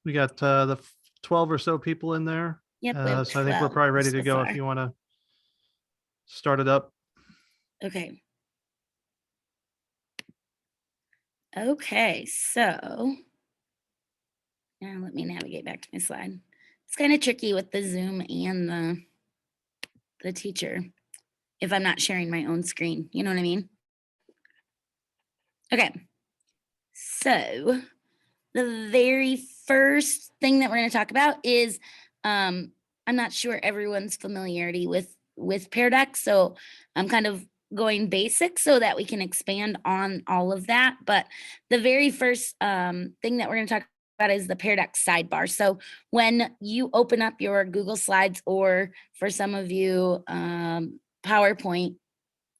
We got the 12 or so people in there. Yep, we have So I think we're 12 probably ready to so go if far. you want to start it up. Okay. Okay, so now let me navigate back to my slide. It's kind of tricky with the Zoom and the teacher if I'm not sharing my own screen. You know what I mean? Okay. So the very first thing that we're going to talk about is I'm not sure everyone's familiarity with Pear Deck, so I'm kind of going basic so that we can expand on all of that. But the very first thing that we're going to talk about is the Pear Deck sidebar. So when you open up your Google Slides, or for some of you PowerPoint,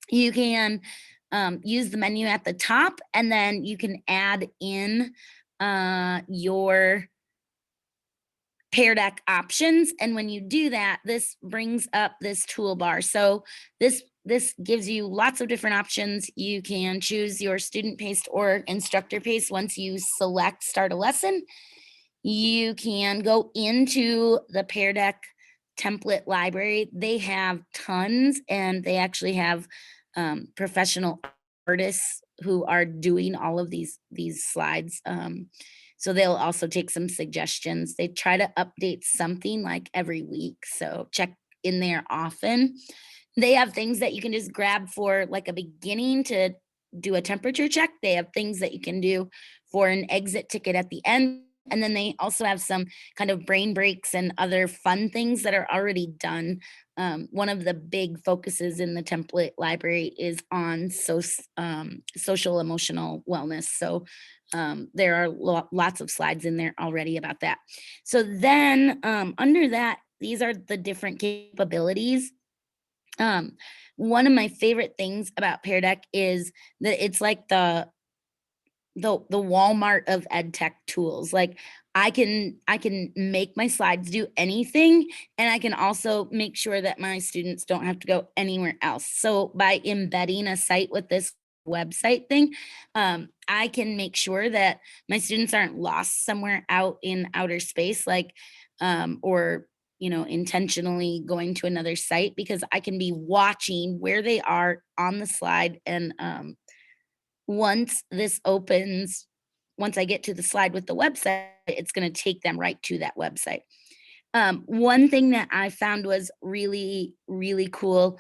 you can use the menu at the top, and then you can add in your Pear Deck options. And when you do that, this brings up this toolbar. So this gives you lots of different options. You can choose your student paced or instructor paced. Once you select start a lesson, you can go into the Pear Deck template library. They have tons, and they actually have professional artists who are doing all of these slides. So they'll also take some suggestions. They try to update something like every week, so check in there often. They have things that you can just grab for like a beginning to do a temperature check. They have things that you can do for an exit ticket at the end. And then they also have some kind of brain breaks and other fun things that are already done. One of the big focuses in the template library is on social emotional wellness. So there are lots of slides in there already about that. So then under that, these are the different capabilities. One of my favorite things about Pear Deck is that it's like the Walmart of ed tech tools. Like I can make my slides do anything, and I can also make sure that my students don't have to go anywhere else. So by embedding a site with this website thing, I can make sure that my students aren't lost somewhere out in outer space, like or intentionally going to another site, because I can be watching where they are on the slide. And once this opens, once I get to the slide with the website, it's going to take them right to that website. One thing that I found was really, really cool,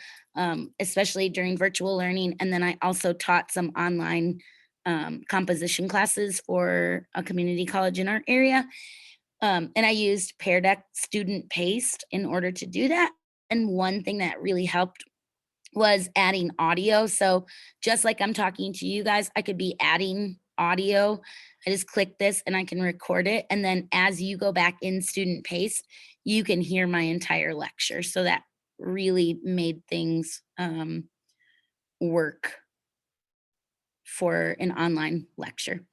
especially during virtual learning. And then I also taught some online composition classes for a community college in our area. And I used Pear Deck Student Paste in order to do that. And one thing that really helped was adding audio. So just like I'm talking to you guys, I could be adding audio. I just click this and I can record it. And then as you go back in Student Pace, you can hear my entire lecture. So that really made things work for an online lecture.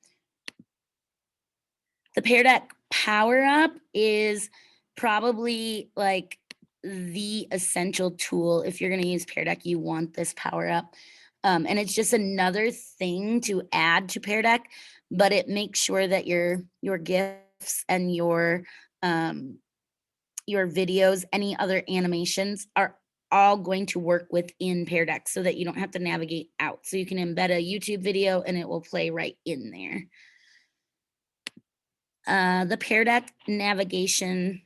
The Pear Deck Power Up is probably like the essential tool. If you're going to use Pear Deck, you want this Power Up. And it's just another thing to add to Pear Deck, but it makes sure that your GIFs and your videos, any other animations are all going to work within Pear Deck, so that you don't have to navigate out. So you can embed a YouTube video and it will play right in there. The Pear Deck navigation.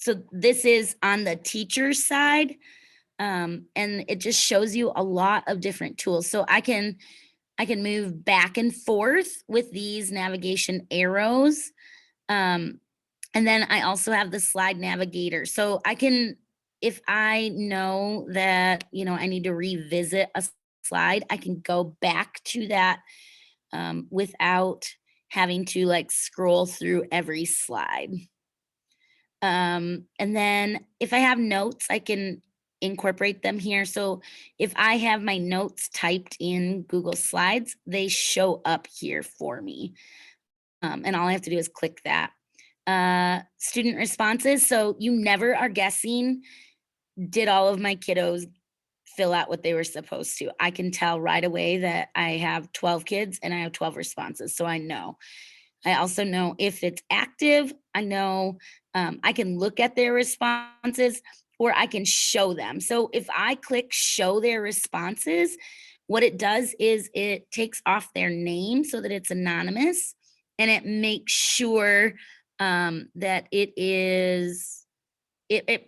So this is on the teacher side, and it just shows you a lot of different tools. So I can move back and forth with these navigation arrows. And then I also have the slide navigator. So I can, if I know that, I need to revisit a slide, I can go back to that without having to like scroll through every slide. And then if I have notes, I can incorporate them here. So if I have my notes typed in Google Slides, they show up here for me. And all I have to do is click that. Student responses. So you never are guessing, did all of my kiddos fill out what they were supposed to? I can tell right away that I have 12 kids and I have 12 responses. So I know. I also know if it's active. I know I can look at their responses or I can show them. So if I click show their responses, what it does is it takes off their name so that it's anonymous, and it makes sure that it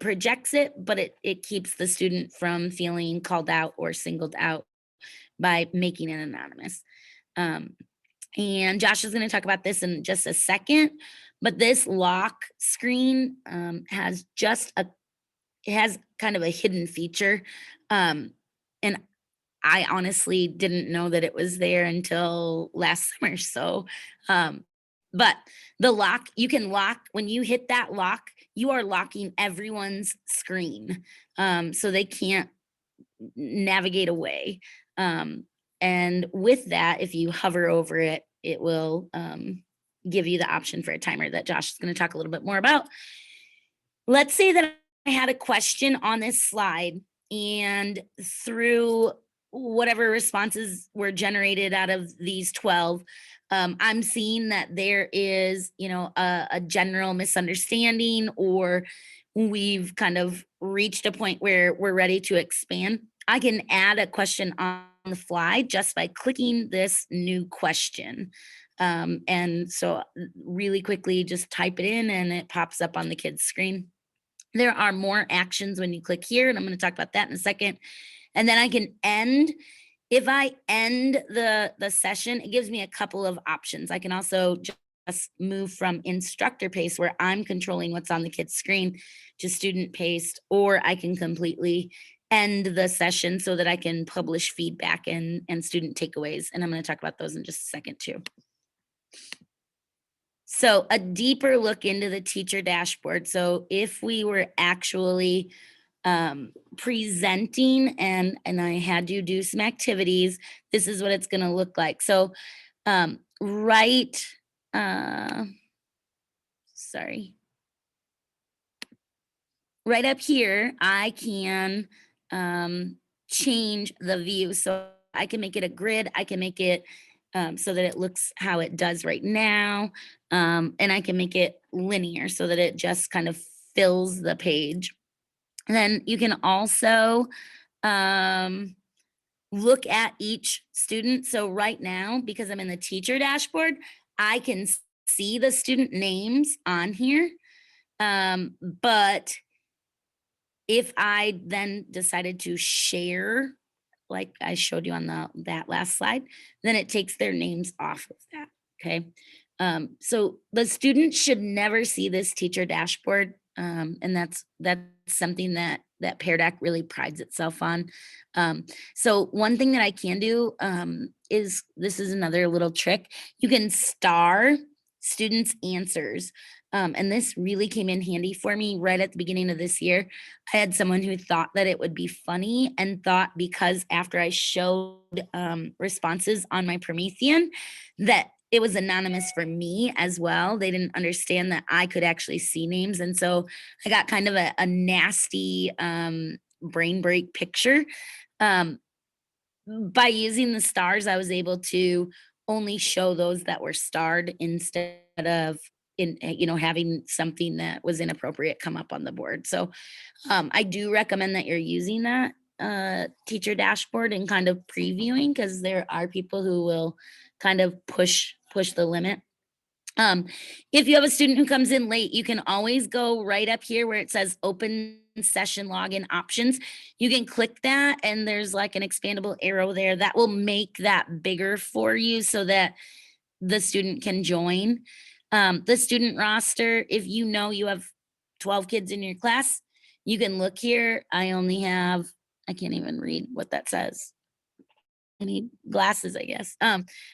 projects it, but it keeps the student from feeling called out or singled out by making it anonymous. Um, and Josh is going to talk about this in just a second, but this lock screen has it has kind of a hidden feature. And I honestly didn't know that it was there until last summer. So, but the lock, you can lock, when you hit that lock, you are locking everyone's screen. So they can't navigate away. And with that, if you hover over it, it will give you the option for a timer that Josh is going to talk a little bit more about. Let's say that I had a question on this slide, and through whatever responses were generated out of these 12, I'm seeing that there is, a general misunderstanding, or we've kind of reached a point where we're ready to expand. I can add a question on the fly just by clicking this new question. And so really quickly, just type it in and it pops up on the kid's screen. There are more actions when you click here, and I'm going to talk about that in a second. And then I can end. If I end the session, it gives me a couple of options. I can also just move from instructor pace, where I'm controlling what's on the kid's screen, to student paced, or I can completely end the session so that I can publish feedback and student takeaways. And I'm going to talk about those in just a second too. So a deeper look into the teacher dashboard. So if we were actually presenting and I had you do some activities, this is what it's going to look like. So right up here, I can change the view. So I can make it a grid. I can make it so that it looks how it does right now. And I can make it linear so that it just kind of fills the page. And then you can also look at each student. So right now, because I'm in the teacher dashboard, I can see the student names on here. But if I then decided to share, like I showed you on that last slide, then it takes their names off of that. Okay. So the student should never see this teacher dashboard. And that's something that Pear Deck really prides itself on. So one thing that I can do is, this is another little trick. You can star students' answers. And this really came in handy for me right at the beginning of this year. I had someone who thought that it would be funny, and thought because after I showed responses on my Promethean, that it was anonymous for me as well. They didn't understand that I could actually see names. And so I got kind of a nasty brain break picture. By using the stars, I was able to only show those that were starred, instead of having something that was inappropriate come up on the board. So I do recommend that you're using that teacher dashboard and kind of previewing, because there are people who will kind of push the limit. If you have a student who comes in late, you can always go right up here where it says open session login options. You can click that, and there's like an expandable arrow there that will make that bigger for you so that the student can join. The student roster, if you know you have 12 kids in your class, you can look here. I can't even read what that says. I need glasses, I guess.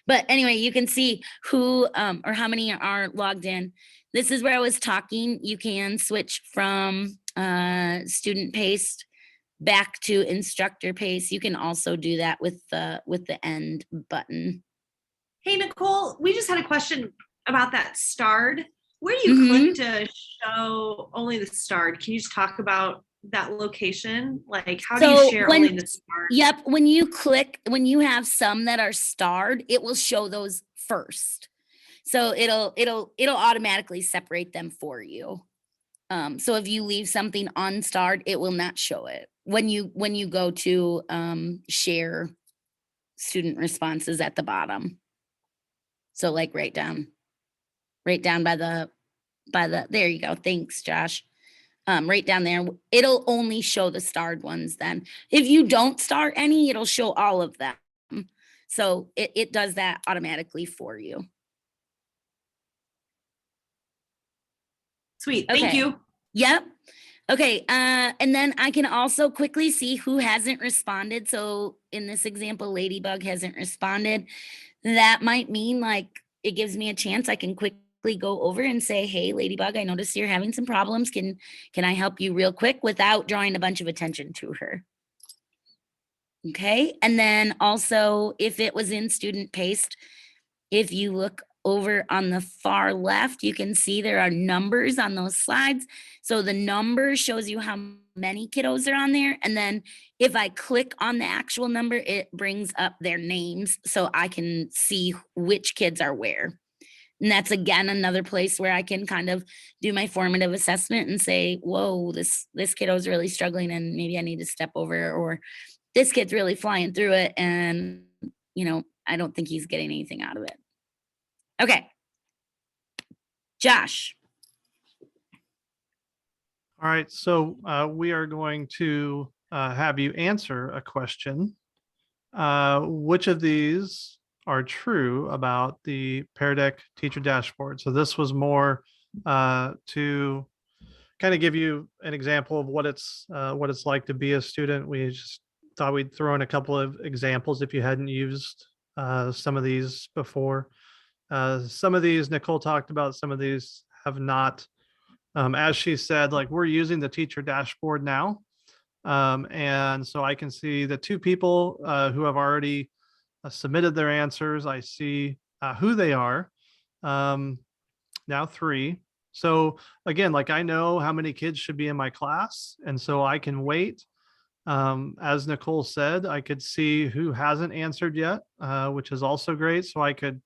But anyway, you can see who or how many are logged in. This is where I was talking. You can switch from student paced back to instructor pace. You can also do that with the end button. Hey, Nicole, we just had a question about that starred. Where do you click to show only the starred? Can you just talk about that location? Like, how do you share only the starred? Yep. When you have some that are starred, it will show those first. So it'll automatically separate them for you. So if you leave something unstarred, it will not show it when you go to share student responses at the bottom. So like right down by the there you go. Thanks, Josh. Right down there, it'll only show the starred ones then. If you don't star any, it'll show all of them. So it does that automatically for you. Sweet. Thank Okay. you. Yep. Okay. And then I can also quickly see who hasn't responded. So in this example, Ladybug hasn't responded. That might mean like it gives me a chance. I can quickly go over and say, hey, Ladybug, I noticed you're having some problems. Can I help you real quick without drawing a bunch of attention to her? Okay. And then also if it was in student paste, if you look over on the far left, you can see there are numbers on those slides. So the number shows you how many kiddos are on there. And then if I click on the actual number, it brings up their names so I can see which kids are where. And that's again another place where I can kind of do my formative assessment and say, whoa, this kiddo is really struggling and maybe I need to step over, or this kid's really flying through it and I don't think he's getting anything out of it. Okay. Josh. All right, so we are going to have you answer a question. Which of these are true about the Pear Deck teacher dashboard? So this was more to kind of give you an example of what it's like to be a student. We just thought we'd throw in a couple of examples if you hadn't used some of these before. Some of these Nicole talked about, some of these have not. As she said, like we're using the teacher dashboard now. And so I can see the two people who have already submitted their answers. I see who they are. Now 3. So again, like I know how many kids should be in my class. And so I can wait. As Nicole said, I could see who hasn't answered yet, which is also great. So I could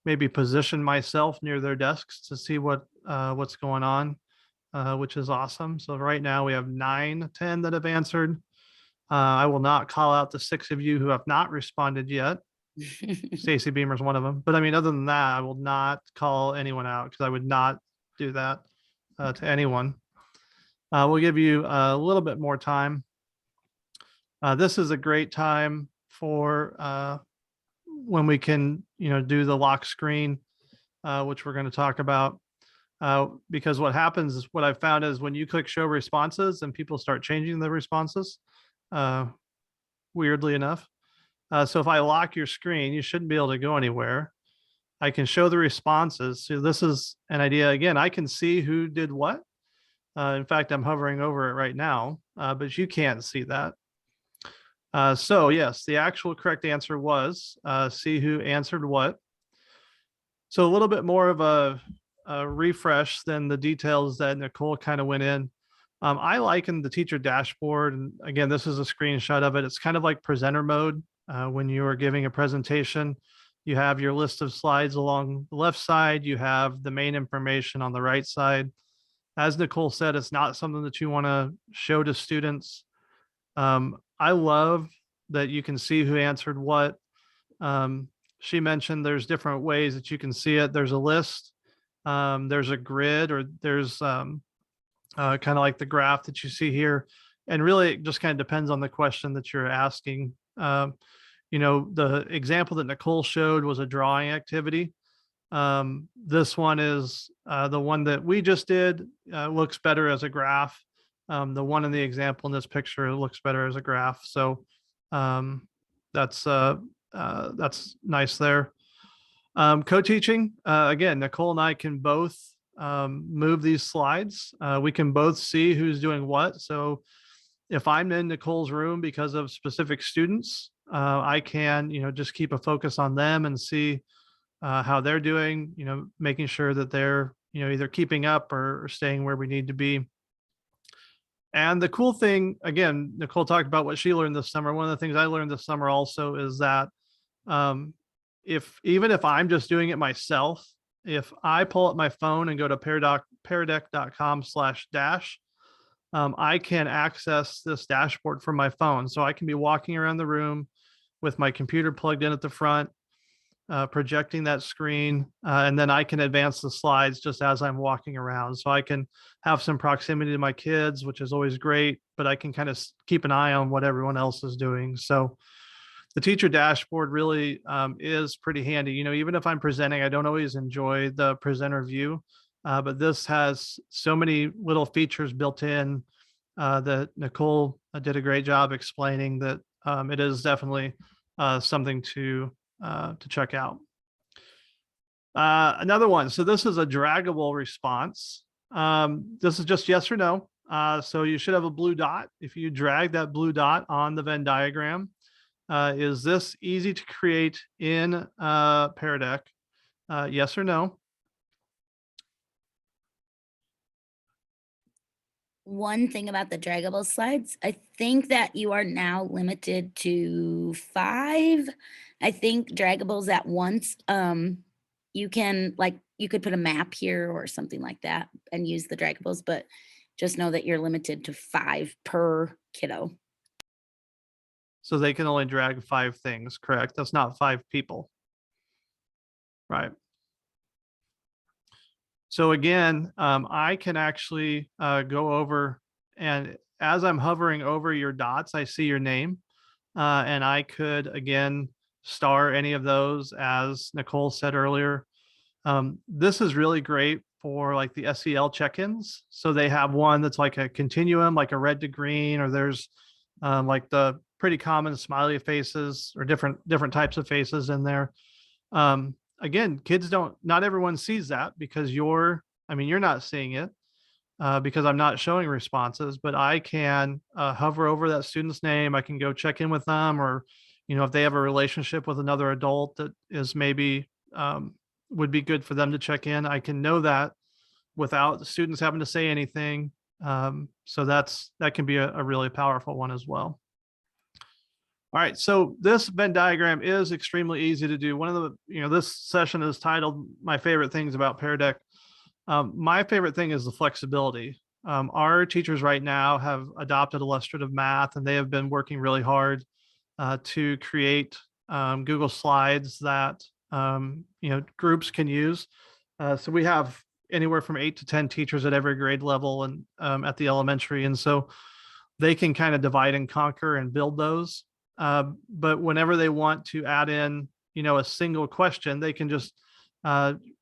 maybe position myself near their desks to see what's going on, which is awesome. So right now we have 9, 10 that have answered. I will not call out the 6 of you who have not responded yet. Stacy Beamer's one of them. But I mean, other than that, I will not call anyone out because I would not do that to anyone. We'll give you a little bit more time. This is a great time for when we can, do the lock screen, which we're going to talk about. Because what happens is what I've found is when you click show responses and people start changing the responses, weirdly enough. So if I lock your screen, you shouldn't be able to go anywhere. I can show the responses. So this is an idea. Again, I can see who did what. In fact, I'm hovering over it right now, but you can't see that. So yes, the actual correct answer was see who answered what. So a little bit more of a refresh than the details that Nicole kind of went in. I liken the teacher dashboard. And again, this is a screenshot of it. It's kind of like presenter mode. When you are giving a presentation, you have your list of slides along the left side. You have the main information on the right side. As Nicole said, it's not something that you want to show to students. I love that you can see who answered what. She mentioned there's different ways that you can see it. There's a list, there's a grid, or there's kind of like the graph that you see here. And really it just kind of depends on the question that you're asking. The example that Nicole showed was a drawing activity. This one is the one that we just did, looks better as a graph. The one in the example in this picture looks better as a graph. So that's nice there. Co-teaching, again, Nicole and I can both move these slides. We can both see who's doing what. So if I'm in Nicole's room because of specific students, I can, just keep a focus on them and see how they're doing, making sure that they're, either keeping up or staying where we need to be. And the cool thing, again, Nicole talked about what she learned this summer. One of the things I learned this summer also is that even if I'm just doing it myself, if I pull up my phone and go to peardeck.com/dash, I can access this dashboard from my phone. So I can be walking around the room with my computer plugged in at the front, projecting that screen, and then I can advance the slides just as I'm walking around. So I can have some proximity to my kids, which is always great, but I can kind of keep an eye on what everyone else is doing. So the teacher dashboard really is pretty handy. You know, even if I'm presenting, I don't always enjoy the presenter view, but this has so many little features built in that Nicole did a great job explaining that it is definitely something to check out. Another one. So this is a draggable response. This is just yes or no. So you should have a blue dot. If you drag that blue dot on the Venn diagram, is this easy to create in Pear Deck? Yes or no? One thing about the draggable slides, I think that you are now limited to 5. I think draggables at once. You can you could put a map here or something like that and use the draggables, but just know that you're limited to 5 per kiddo. So they can only drag 5 things, correct? That's not 5 people. Right. So again, I can actually go over, and as I'm hovering over your dots, I see your name. And I could, again, star any of those, as Nicole said earlier. This is really great for like the SEL check-ins. So they have one that's like a continuum, like a red to green, or there's like the pretty common smiley faces or different types of faces in there. Again, kids not everyone sees that because you're not seeing it because I'm not showing responses, but I can hover over that student's name. I can go check in with them, or, you know, if they have a relationship with another adult that is maybe would be good for them to check in, I can know that without the students having to say anything. So that can be a really powerful one as well. All right, so this Venn diagram is extremely easy to do. One of the, this session is titled My Favorite Things About Pear Deck. My favorite thing is the flexibility. Our teachers right now have adopted illustrative math, and they have been working really hard to create Google Slides that groups can use. So we have anywhere from 8 to 10 teachers at every grade level and at the elementary, and so they can kind of divide and conquer and build those. But whenever they want to add in, a single question, they can just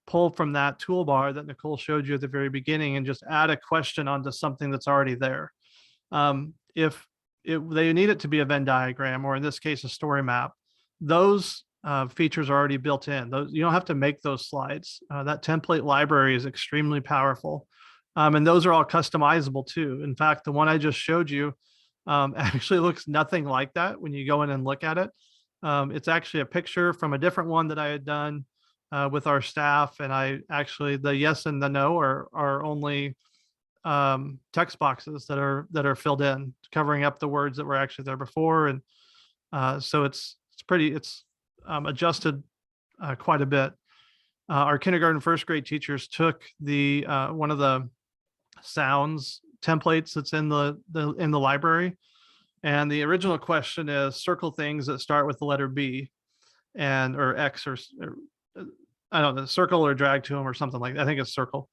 pull from that toolbar that Nicole showed you at the very beginning and just add a question onto something that's already there. If they need it to be a Venn diagram, or in this case, a story map, those features are already built in. Those, you don't have to make those slides. That template library is extremely powerful. And those are all customizable too. In fact, the one I just showed you actually looks nothing like that when you go in and look at it. It's actually a picture from a different one that I had done with our staff, and the yes and the no are only text boxes that are filled in, covering up the words that were actually there before, and so it's adjusted quite a bit. Our kindergarten, first grade teachers took the one of the sounds templates that's in the library, and the original question is circle things that start with the letter B or X, or I don't know, circle or drag to them or something like that. I think it's circle.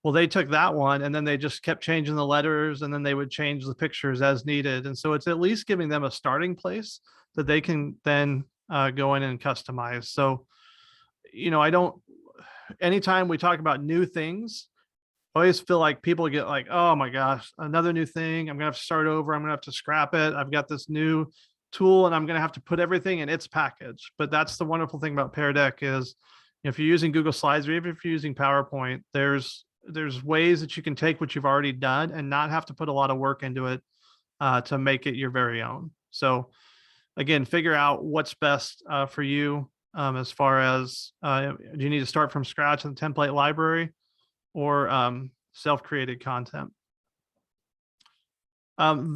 Well, they took that one and then they just kept changing the letters, and then they would change the pictures as needed. And so it's at least giving them a starting place that they can then go in and customize. So, anytime we talk about new things, I always feel like people get like, oh my gosh, another new thing. I'm gonna have to start over. I'm gonna have to scrap it. I've got this new tool and I'm gonna have to put everything in its package. But that's the wonderful thing about Pear Deck is, if you're using Google Slides, or even if you're using PowerPoint, there's ways that you can take what you've already done and not have to put a lot of work into it to make it your very own. So again, figure out what's best for you as far as do you need to start from scratch in the template library, or self-created content.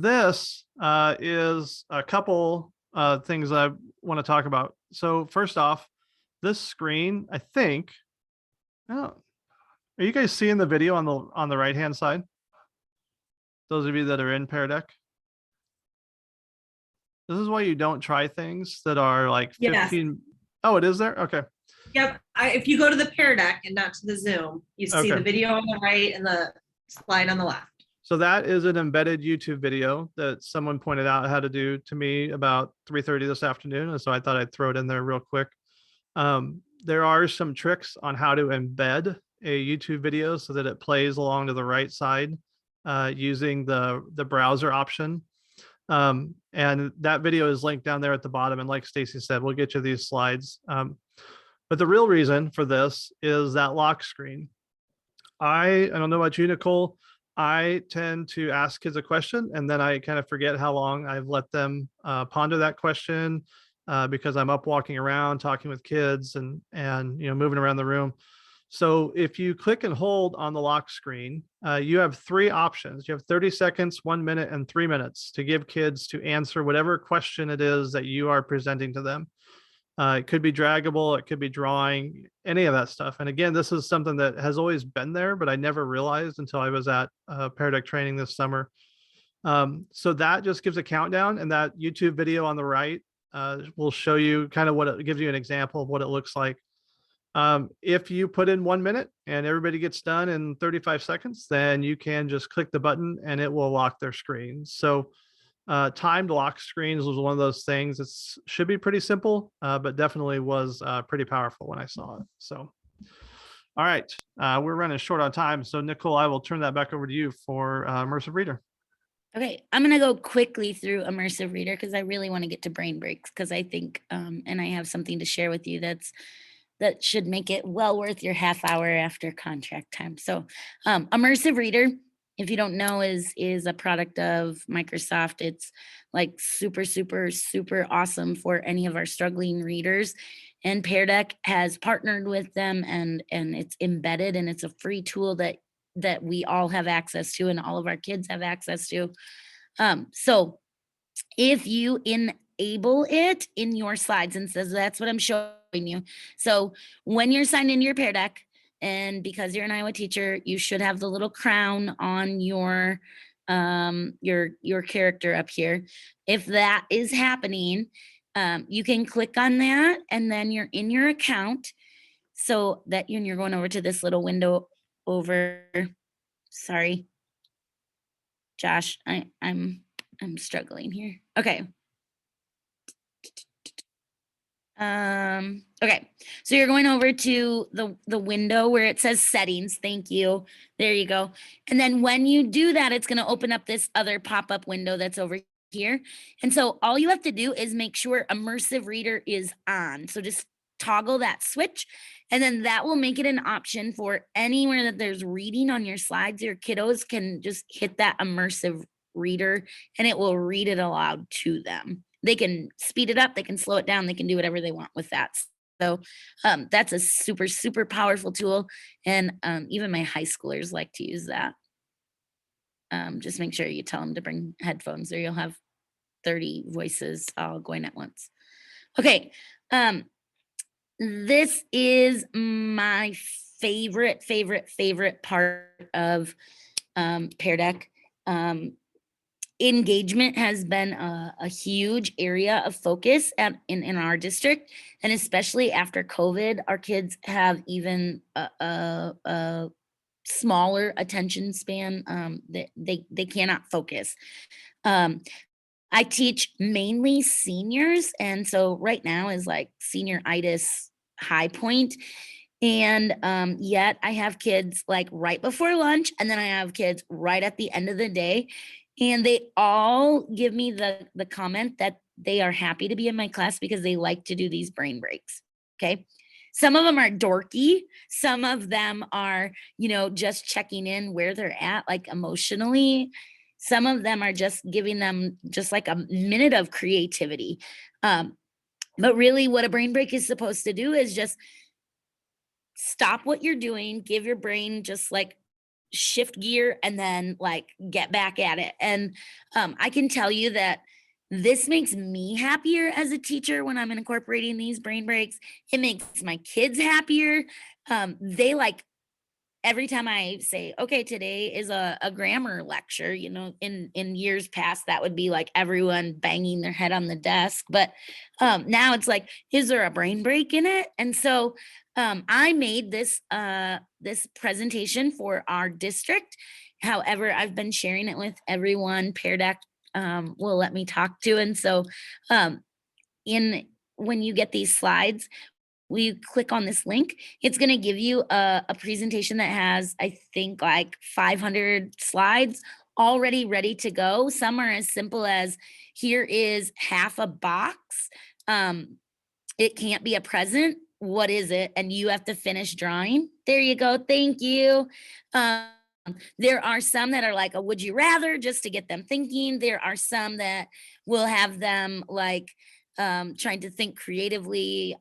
This is a couple things I want to talk about. So first off, this screen, I think Oh, are you guys seeing the video on the right hand side? Those of you that are in Pear Deck. This is why you don't try things that are like Yes. 15. Oh, it is there? Okay. Yep. If you go to the Pear Deck and not to the Zoom, you see Okay. the video on the right and the slide on the left. So that is an embedded YouTube video that someone pointed out how to do to me about 3:30 this afternoon. And so I thought I'd throw it in there real quick. There are some tricks on how to embed a YouTube video so that it plays along to the right side using the browser option. And that video is linked down there at the bottom. And like Stacy said, we'll get you these slides. But the real reason for this is that lock screen. I don't know about you, Nicole. I tend to ask kids a question and then I kind of forget how long I've let them ponder that question because I'm up walking around, talking with kids and moving around the room. So if you click and hold on the lock screen, you have 3 options. You have 30 seconds, 1 minute, and 3 minutes to give kids to answer whatever question it is that you are presenting to them. It could be draggable, it could be drawing, any of that stuff. And again, this is something that has always been there, but I never realized until I was at Pear Deck training this summer. So that just gives a countdown, and that YouTube video on the right will show you kind of what it gives you an example of what it looks like. If you put in 1 minute and everybody gets done in 35 seconds, then you can just click the button and it will lock their screen. So timed lock screens was one of those things. It should be pretty simple, but definitely was pretty powerful when I saw it. So, all right, we're running short on time. So Nicole, I will turn that back over to you for Immersive Reader. Okay, I'm gonna go quickly through Immersive Reader because I really want to get to brain breaks because I think, and I have something to share with you that should make it well worth your half hour after contract time. So Immersive Reader, if you don't know, is a product of Microsoft. It's like super, super, super awesome for any of our struggling readers. And Pear Deck has partnered with them and it's embedded and it's a free tool that we all have access to and all of our kids have access to. So if you enable it in your slides, and says that's what I'm showing you. So when you're signed into your Pear Deck, and because you're an Iowa teacher, you should have the little crown on your character up here. If that is happening, you can click on that and then you're in your account. So that you're going over to this little window over, sorry, Josh, I'm struggling here. Okay. Okay, so you're going over to the window where it says settings. Thank you. There you go. And then when you do that, it's going to open up this other pop-up window that's over here. And so all you have to do is make sure Immersive Reader is on. So just toggle that switch, and then that will make it an option for anywhere that there's reading on your slides. Your kiddos can just hit that Immersive Reader and it will read it aloud to them. They can speed it up, they can slow it down, they can do whatever they want with that. So that's a super, super powerful tool. And even my high schoolers like to use that. Just make sure you tell them to bring headphones or you'll have 30 voices all going at once. Okay, this is my favorite part of Pear Deck. Engagement has been a huge area of focus in our district, and especially after COVID, our kids have even a smaller attention span. They cannot focus. I teach mainly seniors, and so right now is like senioritis high point. And yet I have kids like right before lunch, and then I have kids right at the end of the day. And they all give me the comment that they are happy to be in my class because they like to do these brain breaks. Okay. Some of them are dorky. Some of them are, just checking in where they're at, like emotionally. Some of them are just giving them just like a minute of creativity. But really what a brain break is supposed to do is just stop what you're doing, give your brain just like shift gear and then like get back at it. And I can tell you that This makes me happier as a teacher when I'm incorporating these brain breaks. It makes my kids happier. They like every time I say, okay, today is a grammar lecture, you know, in years past, that would be like everyone banging their head on the desk. But now it's like, is there a brain break in it? And so I made this this presentation for our district. However, I've been sharing it with everyone Pear Deck will let me talk to. And so in when you get these slides, we click on this link, it's going to give you a presentation that has, I think, like 500 slides already ready to go. Some are as simple as here is half a box. It can't be a present. What is it? And you have to finish drawing. There you go. Thank you. There are some that are like a would you rather, just to get them thinking. There are some that will have them like trying to think creatively,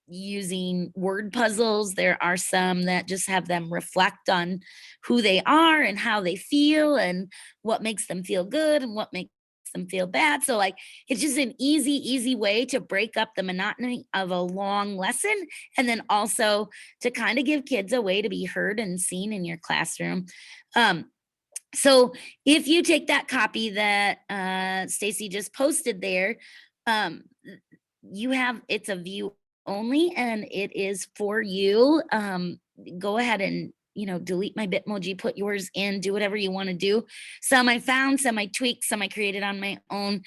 using word puzzles. There are some that just have them reflect on who they are and how they feel and what makes them feel good and what makes them feel bad. So like it's just an easy way to break up the monotony of a long lesson, and then also to kind of give kids a way to be heard and seen in your classroom. So if you take that copy that Stacy just posted there, you have, it's a view only and it is for you. Go ahead and, you know, delete my Bitmoji, put yours in, do whatever you want to do. Some I found, some I tweaked, some I created on my own.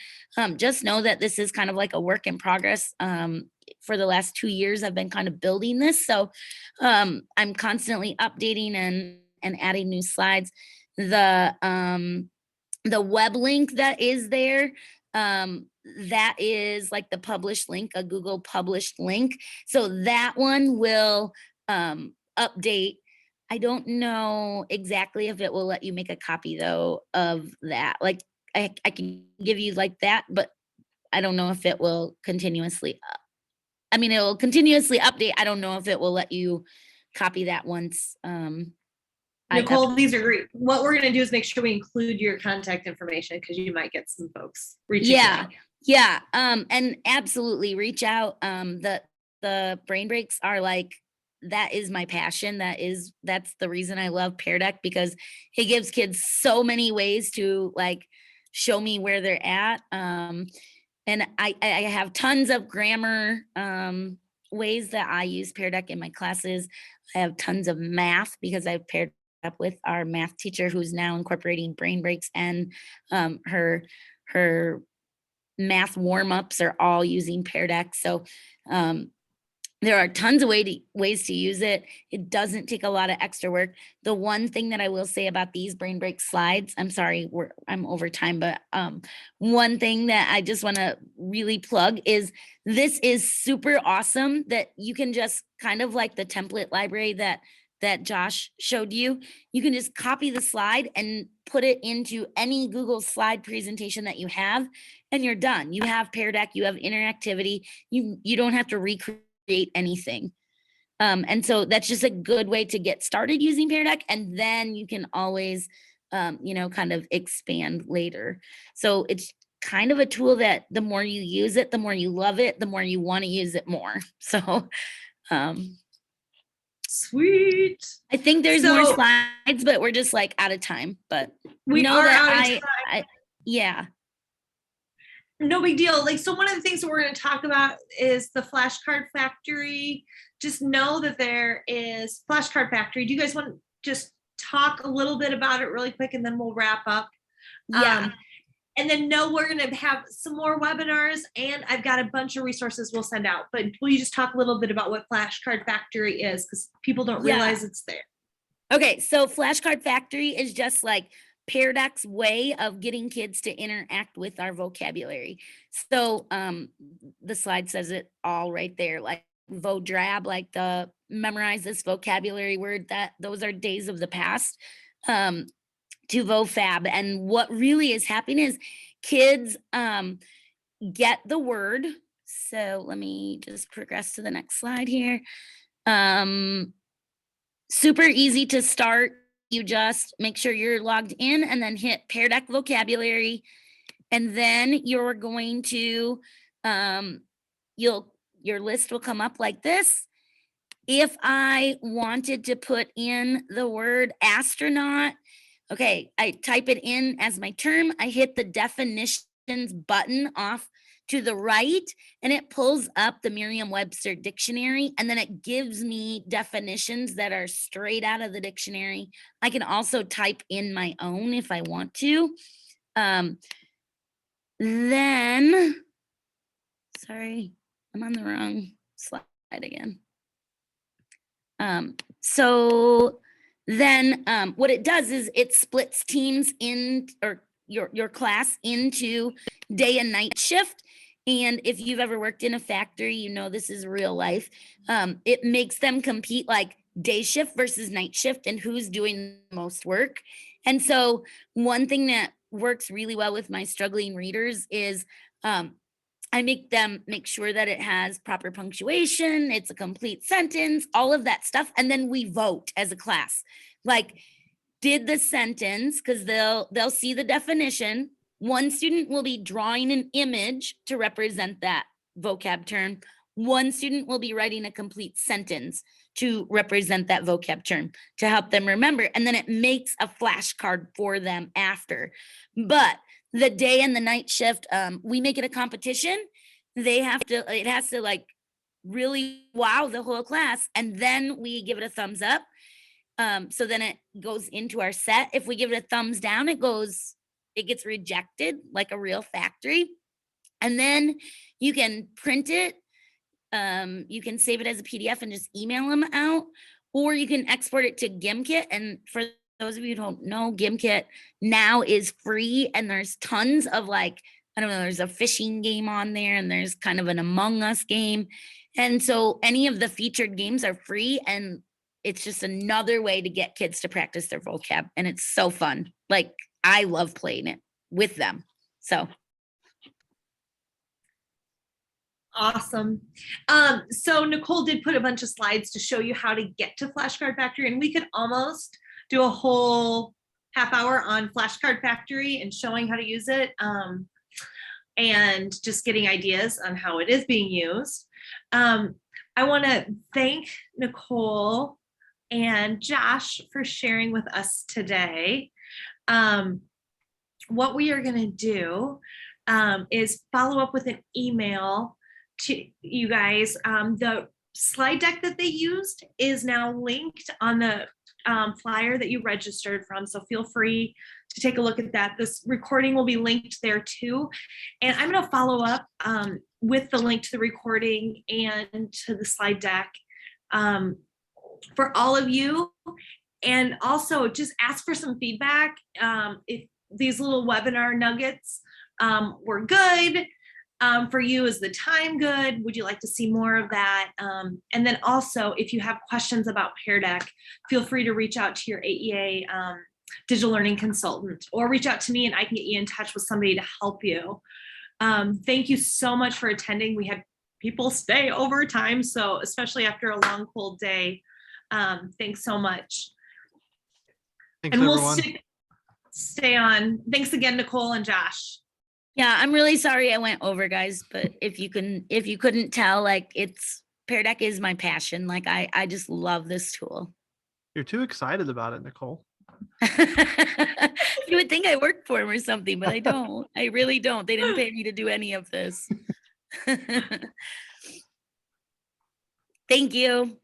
Just know that this is kind of like a work in progress. For the last 2 years, I've been kind of building this. So I'm constantly updating and adding new slides. The web link that is there, that is like the published link, a Google published link. So that one will update. I don't know exactly if it will let you make a copy though of that. Like I can give you like that, but I don't know if it will continuously, it will continuously update. I don't know if it will let you copy that once. Nicole, these are great. What we're going to do is make sure we include your contact information because you might get some folks reaching out. Yeah. And absolutely reach out. The brain breaks are like, that is my passion. That's the reason I love Pear Deck, because it gives kids so many ways to like show me where they're at. And I have tons of grammar ways that I use Pear Deck in my classes. I have tons of math because I've paired up with our math teacher who's now incorporating brain breaks, and her math warm-ups are all using Pear Deck. So there are tons of ways to use it. It doesn't take a lot of extra work. The one thing that I will say about these brain break slides, I'm sorry, I'm over time, but one thing that I just want to really plug is this is super awesome that you can just kind of like the template library that Josh showed you. You can just copy the slide and put it into any Google slide presentation that you have, and you're done. You have Pear Deck, you have interactivity. You don't have to recreate anything. And so that's just a good way to get started using Pear Deck, and then you can always, kind of expand later. So it's kind of a tool that the more you use it, the more you love it, the more you want to use it more. So, sweet. I think there's more slides, but we're just like out of time. But we know are that out of time. Yeah. No big deal. Like, so one of the things that we're going to talk about is the Flashcard Factory. Just know that there is Flashcard Factory. Do you guys want to just talk a little bit about it really quick, and then we'll wrap up? Yeah. And then we're going to have some more webinars, and I've got a bunch of resources we'll send out. But will you just talk a little bit about what Flashcard Factory is? Because people don't realize it's there. Okay, so Flashcard Factory is just like Pear Deck's way of getting kids to interact with our vocabulary. So the slide says it all right there, like VoDrab, like the memorize this vocabulary word, that those are days of the past. To VoFab. And what really is happening is kids get the word. So let me just progress to the next slide here. Super easy to start. You just make sure you're logged in and then hit Pear Deck vocabulary. And then you're going to, your list will come up like this. If I wanted to put in the word astronaut, okay, I type it in as my term. I hit the definitions button off to the right, and it pulls up the Merriam-Webster dictionary, and then it gives me definitions that are straight out of the dictionary. I can also type in my own if I want to. Then, sorry, I'm on the wrong slide again. So then what it does is it splits teams in, or your class into day and night shift. And if you've ever worked in a factory, you know this is real life. It makes them compete like day shift versus night shift and who's doing the most work. And so one thing that works really well with my struggling readers is I make them make sure that it has proper punctuation, it's a complete sentence, all of that stuff. And then we vote as a class. Like, did the sentence, because they'll see the definition. One student will be drawing an image to represent that vocab term. One student will be writing a complete sentence to represent that vocab term to help them remember. And then it makes a flashcard for them after. But the day and the night shift, we make it a competition. It has to like really wow the whole class. And then we give it a thumbs up. So then it goes into our set. If we give it a thumbs down, it gets rejected like a real factory. And then you can print it. You can save it as a PDF and just email them out, or you can export it to GimKit. And for those of you who don't know, GimKit now is free, and there's tons of like, I don't know, there's a fishing game on there, and there's kind of an Among Us game. And so any of the featured games are free, and it's just another way to get kids to practice their vocab. And it's so fun. Like, I love playing it with them. So. Awesome. So Nicole did put a bunch of slides to show you how to get to Flashcard Factory, and we could almost do a whole half hour on Flashcard Factory and showing how to use it, and just getting ideas on how it is being used. I want to thank Nicole and Josh for sharing with us today. What we are going to do is follow up with an email to you guys. The slide deck that they used is now linked on the flyer that you registered from, so feel free to take a look at that. This recording will be linked there too, and I'm going to follow up with the link to the recording and to the slide deck for all of you. And also just ask for some feedback if these little webinar nuggets were good for you. Is the time good? Would you like to see more of that? And then also, if you have questions about Pear Deck, feel free to reach out to your AEA digital learning consultant, or reach out to me and I can get you in touch with somebody to help you. Thank you so much for attending. We had people stay overtime, so especially after a long, cold day. Thanks so much. Thanks, and we'll everyone. stay on. Thanks again, Nicole and Josh. Yeah, I'm really sorry I went over, guys, but if you couldn't tell, like, Pear Deck is my passion. Like, I just love this tool. You're too excited about it, Nicole. You would think I work for them or something, but I don't. I really don't. They didn't pay me to do any of this. Thank you.